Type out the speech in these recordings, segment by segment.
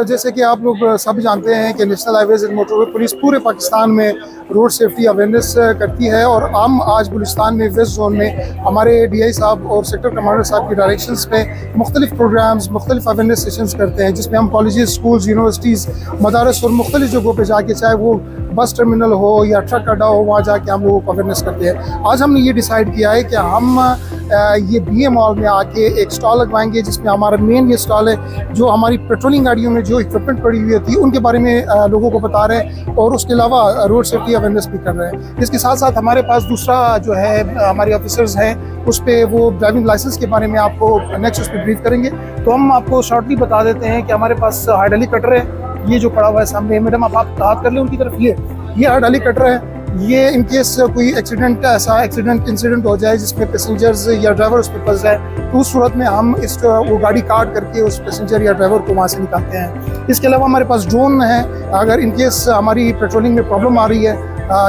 जैसे कि आप लोग सब जानते हैं कि national highways and motorway police पूरे पाकिस्तान में रोड सेफ्टी अवेयरनेस करती है और हम आज बलूचिस्तान में वेस्ट जोन में हमारे DI साहब और सेक्टर कमांडर साहब की डायरेक्शंस पे मुख्तलिफ प्रोग्राम्स मुख्तलिफ अवेयरनेस सेशंस करते हैं, जिसमें हम कॉलेजेस, स्कूल्स, यूनिवर्सिटीज़, मदारस और मुख्तलिफ जगहों पर जाके, चाहे वो बस टर्मिनल हो या ट्रक अड्डा हो, वहाँ जाके हम लोगों को अवेयरनेस करते हैं। आज हमने ये डिसाइड किया है कि हम ये BA मॉल में आके एक स्टॉल लगवाएंगे, जिसमें हमारा मेन ये स्टॉल है जो हमारी पेट्रोलिंग गाड़ियों में जो इक्विपमेंट पड़ी हुई होती है उनके बारे में लोगों को बता रहे हैं और उसके अलावा रोड सेफ्टी अवेयरनेस भी कर रहे हैं। इसके साथ साथ हमारे पास दूसरा जो है हमारे ऑफिसर्स हैं, उस पर वो ड्राइविंग लाइसेंस के बारे में आपको नेक्स्ट उस पर ब्रीफ करेंगे। तो हम आपको शॉर्टली बता देते हैं कि हमारे पास हाइड्रोलिक कटर है, ये जो पड़ा हुआ है सामने। मैडम आप हाथ कर लें उनकी तरफ, ये हाइड्रोलिक कटर है। ये इन केस कोई ऐसा इंसिडेंट हो जाए जिसमें पैसेंजर्स या ड्राइवर उस पर फंस जाए, तो उस सूरत में हम वो गाड़ी काट करके उस पैसेंजर या ड्राइवर को वहाँ से निकालते हैं। इसके अलावा हमारे पास ड्रोन है, अगर इन केस हमारी पेट्रोलिंग में प्रॉब्लम आ रही है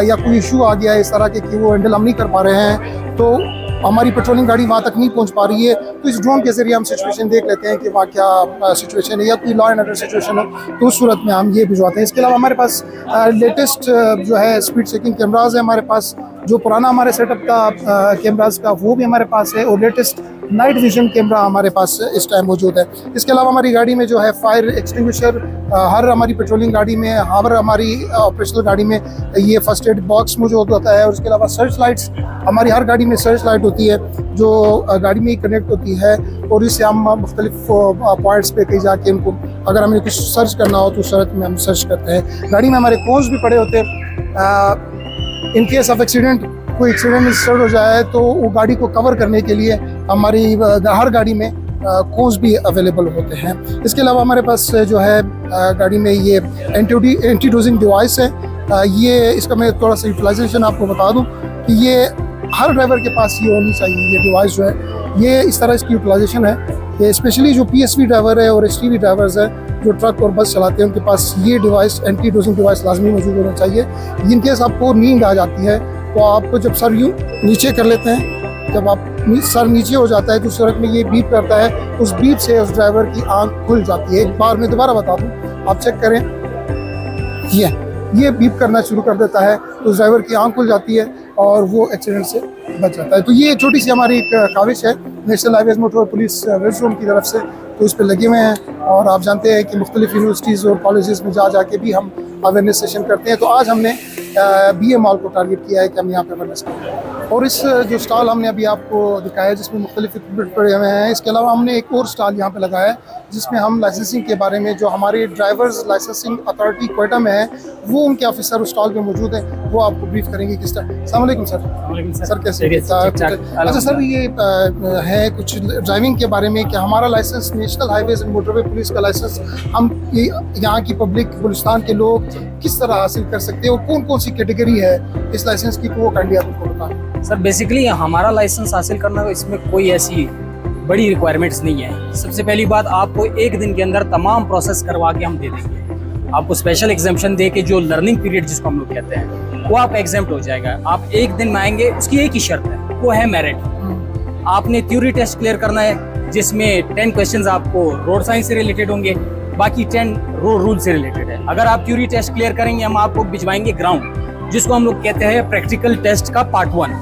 या कोई इशू आ गया है इस तरह के कि वो हैंडल हम नहीं कर पा रहे हैं, तो हमारी पेट्रोलिंग गाड़ी वहाँ तक नहीं पहुँच पा रही है, तो इस ड्रोन के जरिए हम सिचुएशन देख लेते हैं कि वहाँ क्या सिचुएशन है या कोई लॉ एंड ऑर्डर सिचुएशन हो, तो उस सूरत में हम ये भिजवाते हैं। इसके अलावा हमारे पास लेटेस्ट जो है स्पीड चेकिंग कैमराज है हमारे पास, जो पुराना हमारे सेटअप का कैमराज का वो भी हमारे पास है, और लेटेस्ट नाइट विजन कैमरा हमारे पास इस टाइम मौजूद है। इसके अलावा हमारी गाड़ी में जो है फायर एक्सटिंग्विशर, हर हमारी पेट्रोलिंग गाड़ी में, हर हमारी ऑपरेशनल गाड़ी में ये फर्स्ट एड बॉक्स मौजूद होता है। और इसके अलावा सर्च लाइट्स, हमारी हर गाड़ी में सर्च लाइट होती है जो गाड़ी में ही कनेक्ट होती है, और इससे हम मुख्तलिफ पॉइंट्स पे कहीं जाके उनको अगर हमें कुछ सर्च करना हो तो उस सूरत में हम सर्च करते हैं। गाड़ी में हमारे कोन्स भी पड़े होते हैं, इन केस ऑफ एक्सीडेंट कोई एक्सीडेंट इंसिडेंट हो जाए तो वो गाड़ी को कवर करने के लिए हमारी हर गाड़ी में कोन्स भी अवेलेबल होते हैं। इसके अलावा हमारे पास जो है गाड़ी में ये एंटी डोजिंग डिवाइस है। ये इसका मैं थोड़ा सा यूटिलाइजेशन आपको बता दूं कि ये हर ड्राइवर के पास ये होनी चाहिए। ये डिवाइस जो है ये इस तरह इसकी यूटिलाइजेशन है कि स्पेशली जो PSV ड्राइवर है और HTV ड्राइवर्स है जो ट्रक और बस चलाते हैं, उनके पास ये डिवाइस एंटी डोजिंग डिवाइस लाजमी मौजूद होना चाहिए। इन केस आपको नींद आ जाती है तो आप जब सर यूँ नीचे कर लेते हैं, जब आप सर नीचे हो जाता है तो उस सूरत में ये बीप करता है, उस बीप से उस ड्राइवर की आंख खुल जाती है। एक बार मैं दोबारा बता दूं, आप चेक करें, ये बीप करना शुरू कर देता है, तो उस ड्राइवर की आंख खुल जाती है और वो एक्सीडेंट से बच जाता है। तो ये छोटी सी हमारी एक काविश है national highways motorway police west zone की तरफ से, तो इस पर लगे हुए हैं। और आप जानते हैं कि मुख्तलिफ यूनिवर्सिटीज़ और कॉलेजेस में जाके भी हम अवेयरनेस सेशन करते हैं। तो आज हमने BA मॉल को टारगेट किया है कि हम यहाँ पे अवेयरनेस करें। और इस जो स्टॉल हमने अभी आपको दिखाया है जिसमें मुख्तलिफ इक्विपमेंट पड़े हुए हैं, इसके अलावा हमने एक और स्टॉल यहाँ पे लगाया है जिसमें हम लाइसेंसिंग के बारे में, जो हमारे ड्राइवर्स लाइसेंसिंग अथॉरिटी क्वेटा में है, वो उनके ऑफिसर उस स्टॉल पे मौजूद हैं, वो आपको ब्रीफ करेंगे किस तरह। अस्सलाम वालेकुम सर। सर कैसे? अच्छा सर, ये है कुछ ड्राइविंग के बारे में कि हमारा licence national highways and motorway police का लाइसेंस हम यहाँ की पब्लिक, बलूचिस्तान के लोग किस तरह हासिल कर सकते हैं और कौन कौन सी कैटेगरी है इस लाइसेंस की, वो काइंडली आपको बताएं। सर बेसिकली हमारा लाइसेंस हासिल करना, इसमें कोई ऐसी बड़ी रिक्वायरमेंट्स नहीं है। सबसे पहली बात, आपको एक दिन के अंदर तमाम प्रोसेस करवा के हम दे देंगे। आपको स्पेशल एग्जाम्पशन दे के जो लर्निंग पीरियड जिसको हम लोग कहते हैं वो आप एग्जाम्प्ट हो जाएगा। आप एक दिन में आएंगे, उसकी एक ही शर्त है, वो है मेरिट। आपने थ्योरी टेस्ट क्लियर करना है जिसमें 10 क्वेश्चंस आपको रोड साइंस से रिलेटेड होंगे, बाकी 10 रोड रूल से रिलेटेड है। अगर आप थ्योरी टेस्ट क्लियर करेंगे, हम आपको भिजवाएंगे ग्राउंड, जिसको हम लोग कहते हैं प्रैक्टिकल टेस्ट का पार्ट 1।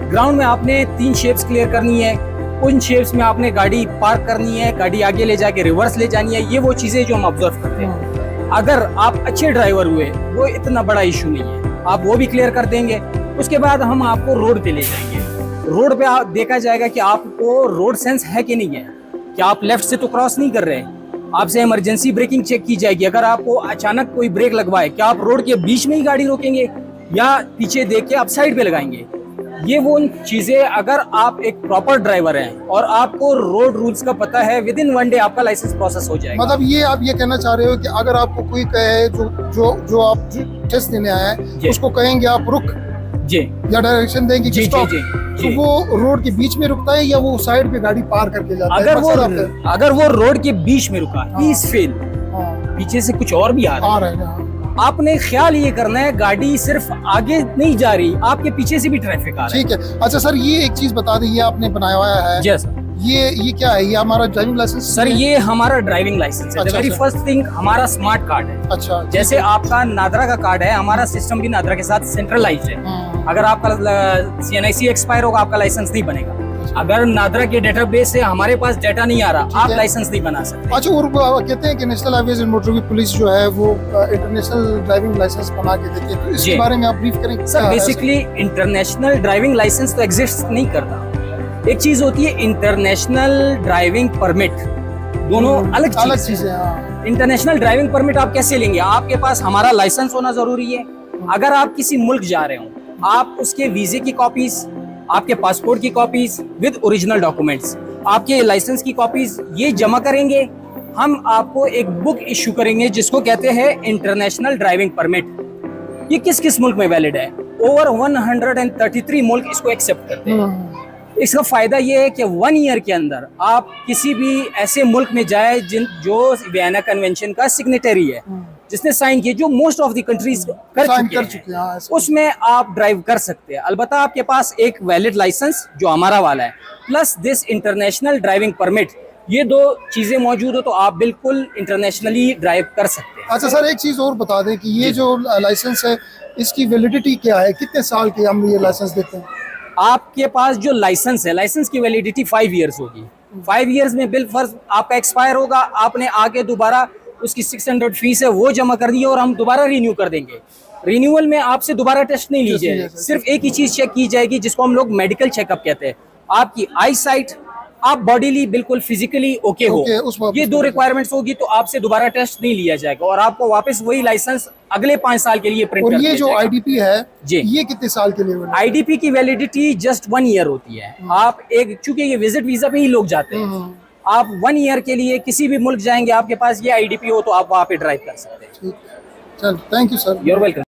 ग्राउंड में आपने 3 शेप्स क्लियर करनी है, उन शेप्स में आपने गाड़ी पार्क करनी है, गाड़ी आगे ले जाके रिवर्स ले जानी है। ये वो चीजें जो हम ऑब्जर्व करते हैं। अगर आप अच्छे ड्राइवर हुए, वो इतना बड़ा इशू नहीं है, आप वो भी क्लियर कर देंगे। उसके बाद हम आपको रोड पे ले जाएंगे। रोड पे देखा जाएगा कि आपको रोड सेंस है कि नहीं है, क्या आप लेफ्ट से तो क्रॉस नहीं कर रहे। आपसे इमरजेंसी ब्रेकिंग चेक की जाएगी। अगर आपको अचानक कोई ब्रेक लगवाए, क्या आप रोड के बीच में ही गाड़ी रोकेंगे या पीछे देख के आप साइड पे लगाएंगे। ये वो चीजें, अगर आप एक प्रॉपर ड्राइवर हैं और आपको रोड रूल्स का पता है, विद इन 1 डे आपका लाइसेंस प्रोसेस हो जाएगा। मतलब ये आप ये कहना चाह रहे हो कि अगर आपको कोई कहे जो आप टेस्ट देने आए हैं, उसको कहेंगे आप रुक जी या डायरेक्शन देंगे कि स्टॉप, तो वो रोड के बीच में रुकता है या वो साइड पे गाड़ी पार करके जाता है? अगर वो रोड के बीच में रुका, इज फेल, पीछे से कुछ और भी आ रहा है, आपने ख्याल ये करना है गाड़ी सिर्फ आगे नहीं जा रही, आपके पीछे से भी ट्रैफिक आ रहा है। ठीक है। अच्छा सर, ये एक चीज बता दी, ये आपने बनाया हुआ है yes, ये क्या है, ये हमारा ड्राइविंग लाइसेंस? सर ये हमारा ड्राइविंग लाइसेंस है। अच्छा, वेरी अच्छा। फर्स्ट थिंग हमारा स्मार्ट कार्ड है। अच्छा, जैसे आपका नादरा का कार्ड है, हमारा सिस्टम भी नादरा के साथ सेंट्रलाइज्ड है। अगर आपका CNIC एक्सपायर होगा, आपका लाइसेंस नहीं बनेगा। अगर नादरा के डेटाबेस से हमारे पास डेटा नहीं आ रहा, आप लाइसेंस नहीं बना सकते। अच्छा, और कहते हैं कि national highways and motorway police जो है वो इंटरनेशनल ड्राइविंग लाइसेंस बना के देती है, तो इसके जी। बारे में आप ब्रीफ करें। Sir basically international driving licence तो एग्जिस्ट नहीं करता। एक चीज होती है इंटरनेशनल ड्राइविंग परमिट, दोनों अलग चीजें हैं। इंटरनेशनल ड्राइविंग परमिट आप कैसे लेंगे? आपके पास हमारा लाइसेंस होना जरूरी है। अगर आप किसी मुल्क जा रहे हो, आप उसके वीजे की कॉपीज, आपके पासपोर्ट की कॉपीज विद ओरिजिनल डॉक्यूमेंट्स, आपके लाइसेंस की कॉपीज, ये जमा करेंगे। हम आपको एक बुक इशू करेंगे जिसको कहते हैं इंटरनेशनल ड्राइविंग परमिट। ये किस किस मुल्क में वैलिड है? ओवर 133 मुल्क इसको एक्सेप्ट करते हैं। इसका फायदा ये है कि 1 ईयर के अंदर आप किसी भी ऐसे मुल्क में जाए जो वियना कन्वेंशन का सिग्नेटरी है, जिसने साइन किया, जो मोस्ट ऑफ द कंट्रीज कर चुके हैं, उसमें आप ड्राइव कर सकते हैं। अलबत्ता आपके पास एक वैलिड लाइसेंस जो हमारा वाला है, plus this international driving permit, ये दो चीजें मौजूद हो तो आप बिल्कुल इंटरनेशनली ड्राइव कर सकते हैं। अच्छा सर, एक चीज और बता दें कि ये जो लाइसेंस है इसकी वैलिडिटी क्या है, कितने साल के हम ये लाइसेंस देते हैं? आपके पास जो लाइसेंस है, लाइसेंस की वैलिडिटी 5 इयर्स होगी। 5 इयर्स में बिल फर्ज आपका एक्सपायर होगा, आपने आके दोबारा उसकी 600 फीस है वो जमा कर दी और हम दोबारा रिन्यू कर देंगे। रिन्यूअल में आपसे दोबारा टेस्ट नहीं ली जाएगी, सिर्फ एक ही चीज चेक की जाएगी जिसको हम लोग मेडिकल चेकअप कहते हैं। आपकी आई साइट, आप बॉडीली बिल्कुल फिजिकली ओके हो, ये 2 रिक्वायरमेंट्स होगी तो आपसे दोबारा टेस्ट नहीं लिया जाएगा और आपको वापस वही लाइसेंस अगले 5 साल के लिए प्रिंट और ये जो IDP है जी, ये कितने साल के लिए? IDP की वैलिडिटी जस्ट 1 ईयर होती है। आप एक, चूंकि ये विजिट वीजा पे ही लोग जाते हैं, आप 1 ईयर के लिए किसी भी मुल्क जाएंगे, आपके पास ये IDP हो तो आप वहाँ पे ड्राइव कर सकते हैं। चल, thank you sir. You're welcome.